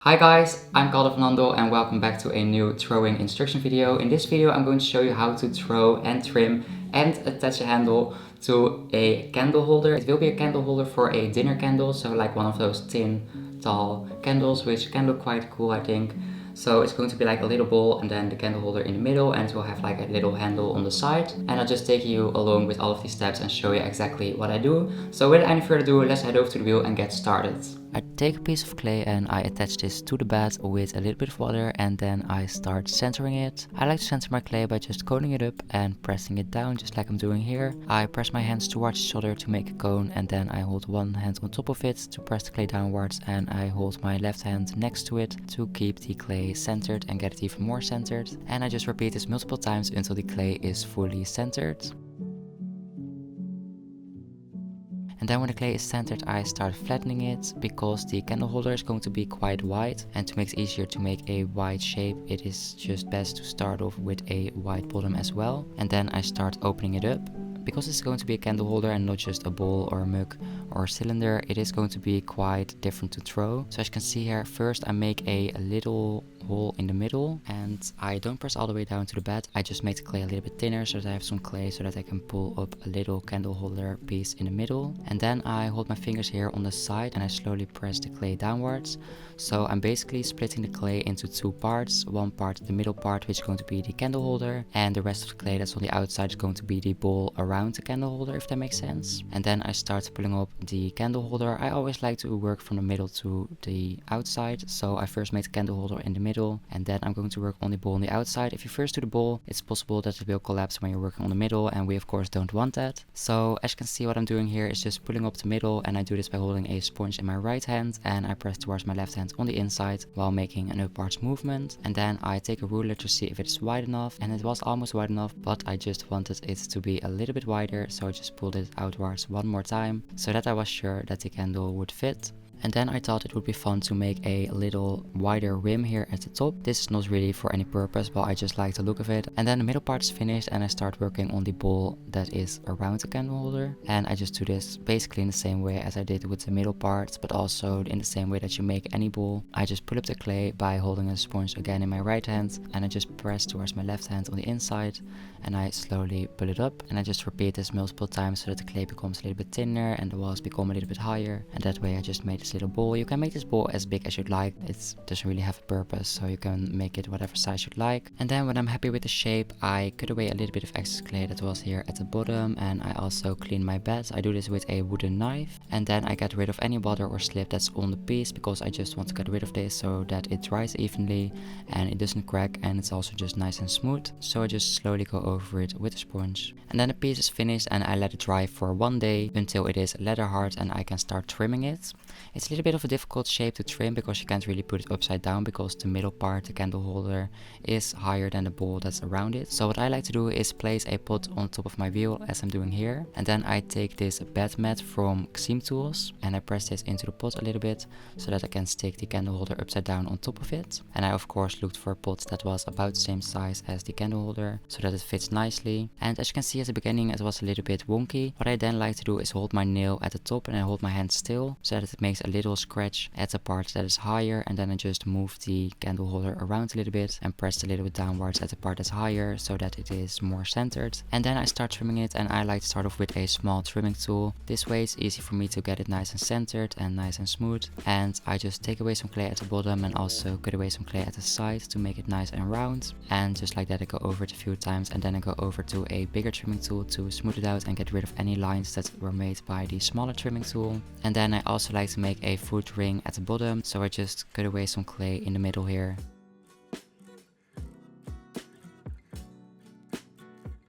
Hi guys, I'm Calder from Andel and welcome back to a new throwing instruction video. In this video I'm going to show you how to throw and trim and attach a handle to a candle holder. It will be a candle holder for a dinner candle, so like one of those tin tall candles, which can look quite cool I think. So it's going to be like a little bowl and then the candle holder in the middle, and it will have like a little handle on the side. And I'll just take you along with all of these steps and show you exactly what I do. So without any further ado, let's head over to the wheel and get started. I take a piece of clay and I attach this to the bed with a little bit of water, and then I start centering it. I like to center my clay by just coning it up and pressing it down just like I'm doing here. I press my hands towards each other to make a cone, and then I hold one hand on top of it to press the clay downwards, and I hold my left hand next to it to keep the clay centered and get it even more centered. And I just repeat this multiple times until the clay is fully centered. And then when the clay is centered, I start flattening it because the candle holder is going to be quite wide, and to make it easier to make a wide shape, it is just best to start off with a wide bottom as well. And then I start opening it up. Because it's going to be a candle holder and not just a bowl or a mug or a cylinder, it is going to be quite different to throw. So as you can see here, first I make a little hole in the middle, and I don't press all the way down to the bed. I just make the clay a little bit thinner so that I have some clay so that I can pull up a little candle holder piece in the middle. And then I hold my fingers here on the side and I slowly press the clay downwards. So I'm basically splitting the clay into two parts. One part, the middle part, which is going to be the candle holder, and the rest of the clay that's on the outside is going to be the bowl around the candle holder, if that makes sense. And then I start pulling up the candle holder. I always like to work from the middle to the outside, so I first make the candle holder in the middle, and then I'm going to work on the bowl on the outside. If you first do the bowl, it's possible that it will collapse when you're working on the middle, and we of course don't want that. So as you can see, what I'm doing here is just pulling up the middle, and I do this by holding a sponge in my right hand and I press towards my left hand on the inside while making an upwards movement. And then I take a ruler to see if it's wide enough, and it was almost wide enough, but I just wanted it to be a little bit wider, so I just pulled it outwards one more time so that I was sure that the candle would fit. And then I thought it would be fun to make a little wider rim here at the top. This is not really for any purpose, but I just like the look of it. And then the middle part is finished and I start working on the bowl that is around the candle holder. And I just do this basically in the same way as I did with the middle part, but also in the same way that you make any bowl. I just pull up the clay by holding a sponge again in my right hand, and I just press towards my left hand on the inside, and I slowly pull it up. And I just repeat this multiple times so that the clay becomes a little bit thinner and the walls become a little bit higher. And that way I just made this little bowl. You can make this bowl as big as you'd like. It doesn't really have a purpose, so you can make it whatever size you'd like. And then when I'm happy with the shape, I cut away a little bit of excess clay that was here at the bottom, and I also clean my bed. I do this with a wooden knife, and then I get rid of any water or slip that's on the piece because I just want to get rid of this so that it dries evenly and it doesn't crack, and it's also just nice and smooth. So I just slowly go over it with a sponge. And then the piece is finished and I let it dry for one day until it is leather hard and I can start trimming it. It's a little bit of a difficult shape to trim because you can't really put it upside down because the middle part, the candle holder, is higher than the bowl that's around it. So what I like to do is place a pot on top of my wheel as I'm doing here, and then I take this bed mat from Seam Tools and I press this into the pot a little bit so that I can stick the candle holder upside down on top of it. And I of course looked for a pot that was about the same size as the candle holder so that it fits nicely. And as you can see at the beginning, it was a little bit wonky. What I then like to do is hold my nail at the top and I hold my hand still so that it makes a little scratch at the part that is higher, and then I just move the candle holder around a little bit and press a little bit downwards at the part that's higher so that it is more centered. And then I start trimming it, and I like to start off with a small trimming tool. This way it's easy for me to get it nice and centered and nice and smooth. And I just take away some clay at the bottom and also cut away some clay at the side to make it nice and round. And just like that I go over it a few times, and then I go over to a bigger trimming tool to smooth it out and get rid of any lines that were made by the smaller trimming tool. And then I also like to make a foot ring at the bottom, so I just cut away some clay in the middle here.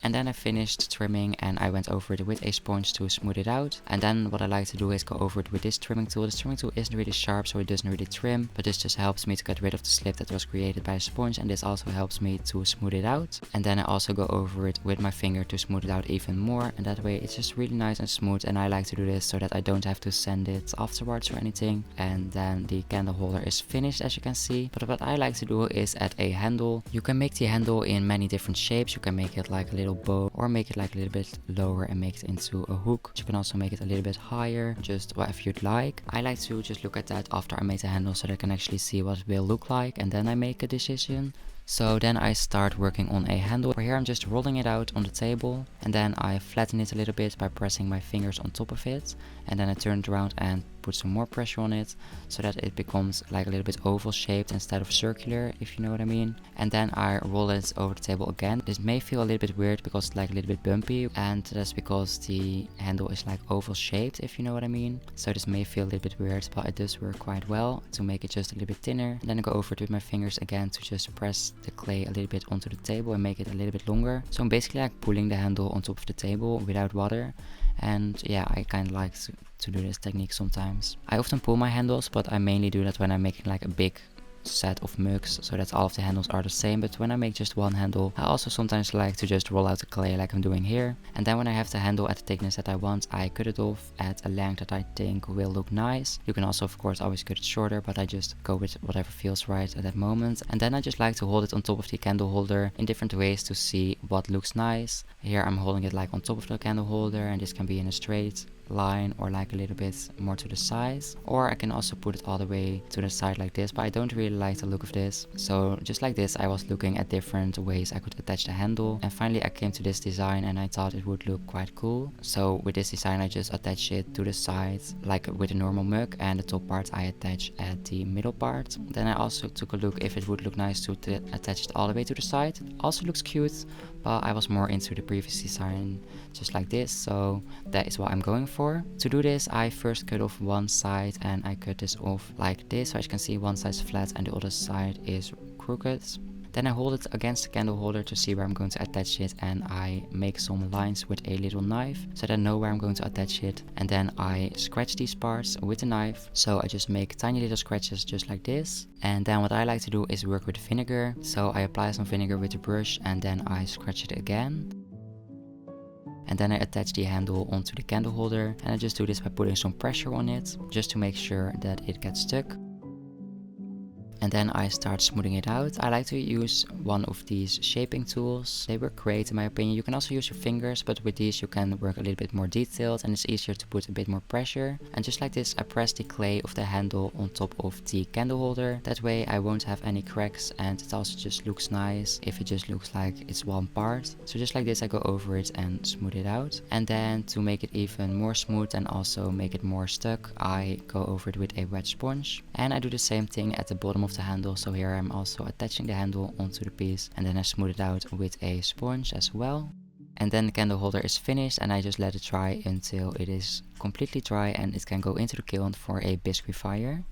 And then I finished trimming and I went over it with a sponge to smooth it out. And then what I like to do is go over it with this trimming tool. This trimming tool isn't really sharp, so it doesn't really trim, but this just helps me to get rid of the slip that was created by a sponge, and this also helps me to smooth it out. And then I also go over it with my finger to smooth it out even more, and that way it's just really nice and smooth. And I like to do this so that I don't have to sand it afterwards or anything. And then the candle holder is finished, as you can see. But what I like to do is add a handle. You can make the handle in many different shapes. You can make it like a little bow, or make it like a little bit lower and make it into a hook. You can also make it a little bit higher, just whatever you'd like. I like to just look at that after I made the handle so that I can actually see what it will look like, and then I make a decision. So then I start working on a handle. For here I'm just rolling it out on the table, and then I flatten it a little bit by pressing my fingers on top of it, and then I turn it around and put some more pressure on it so that it becomes like a little bit oval shaped instead of circular, if you know what I mean. And then I roll it over the table again. This may feel a little bit weird because it's like a little bit bumpy, and that's because the handle is like oval shaped, if you know what I mean. So this may feel a little bit weird, but it does work quite well to make it just a little bit thinner. And then I go over it with my fingers again to just press the clay a little bit onto the table and make it a little bit longer. So I'm basically like pulling the handle on top of the table without water. And yeah, I kind of like to do this technique sometimes. I often pull my handles, but I mainly do that when I'm making like a big set of mugs so that all of the handles are the same. But when I make just one handle, I also sometimes like to just roll out the clay like I'm doing here. And then when I have the handle at the thickness that I want, I cut it off at a length that I think will look nice. You can also of course always cut it shorter, but I just go with whatever feels right at that moment. And then I just like to hold it on top of the candle holder in different ways to see what looks nice. Here I'm holding it like on top of the candle holder, and this can be in a straight line or like a little bit more to the sides, or I can also put it all the way to the side like this, but I don't really like the look of this. So just like this, I was looking at different ways I could attach the handle, and finally I came to this design and I thought it would look quite cool. So with this design I just attach it to the sides like with a normal mug, and the top part I attach at the middle part. Then I also took a look if it would look nice to attach it all the way to the side. It also looks cute, but I was more into the previous design just like this, so that is what I'm going for. To do this, I first cut off one side, and I cut this off like this, so as you can see one side is flat and the other side is crooked. Then I hold it against the candle holder to see where I'm going to attach it, and I make some lines with a little knife so that I know where I'm going to attach it. And then I scratch these parts with a knife, so I just make tiny little scratches just like this. And then what I like to do is work with vinegar, so I apply some vinegar with a brush and then I scratch it again. And then I attach the handle onto the candle holder, and I just do this by putting some pressure on it just to make sure that it gets stuck. And then I start smoothing it out. I like to use one of these shaping tools. They work great in my opinion. You can also use your fingers, but with these you can work a little bit more detailed and it's easier to put a bit more pressure. And just like this, I press the clay of the handle on top of the candle holder. That way I won't have any cracks, and it also just looks nice if it just looks like it's one part. So just like this I go over it and smooth it out. And then to make it even more smooth and also make it more stuck, I go over it with a wet sponge. And I do the same thing at the bottom of the handle, so here I'm also attaching the handle onto the piece, and then I smooth it out with a sponge as well. And then the candle holder is finished, and I just let it dry until it is completely dry and it can go into the kiln for a biscuit fire.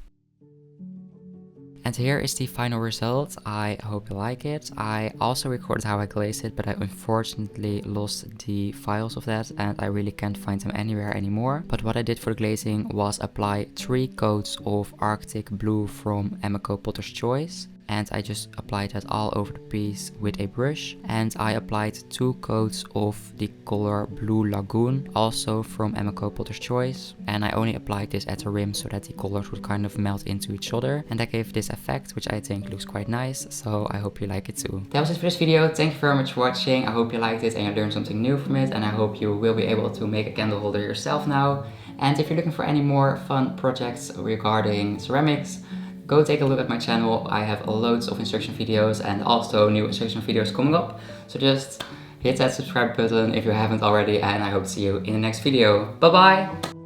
And here is the final result. I hope you like it. I also recorded how I glazed it, but I unfortunately lost the files of that and I really can't find them anywhere anymore. But what I did for the glazing was apply 3 coats of Arctic Blue from Emco Potter's Choice. And I just applied that all over the piece with a brush. And I applied 2 coats of the color Blue Lagoon, also from Emco Potter's Choice. And I only applied this at the rim so that the colors would kind of melt into each other. And that gave this effect, which I think looks quite nice. So I hope you like it too. That was it for this video. Thank you very much for watching. I hope you liked it and you learned something new from it. And I hope you will be able to make a candle holder yourself now. And if you're looking for any more fun projects regarding ceramics, go take a look at my channel. I have loads of instruction videos and also new instruction videos coming up. So just hit that subscribe button if you haven't already, and I hope to see you in the next video. Bye bye!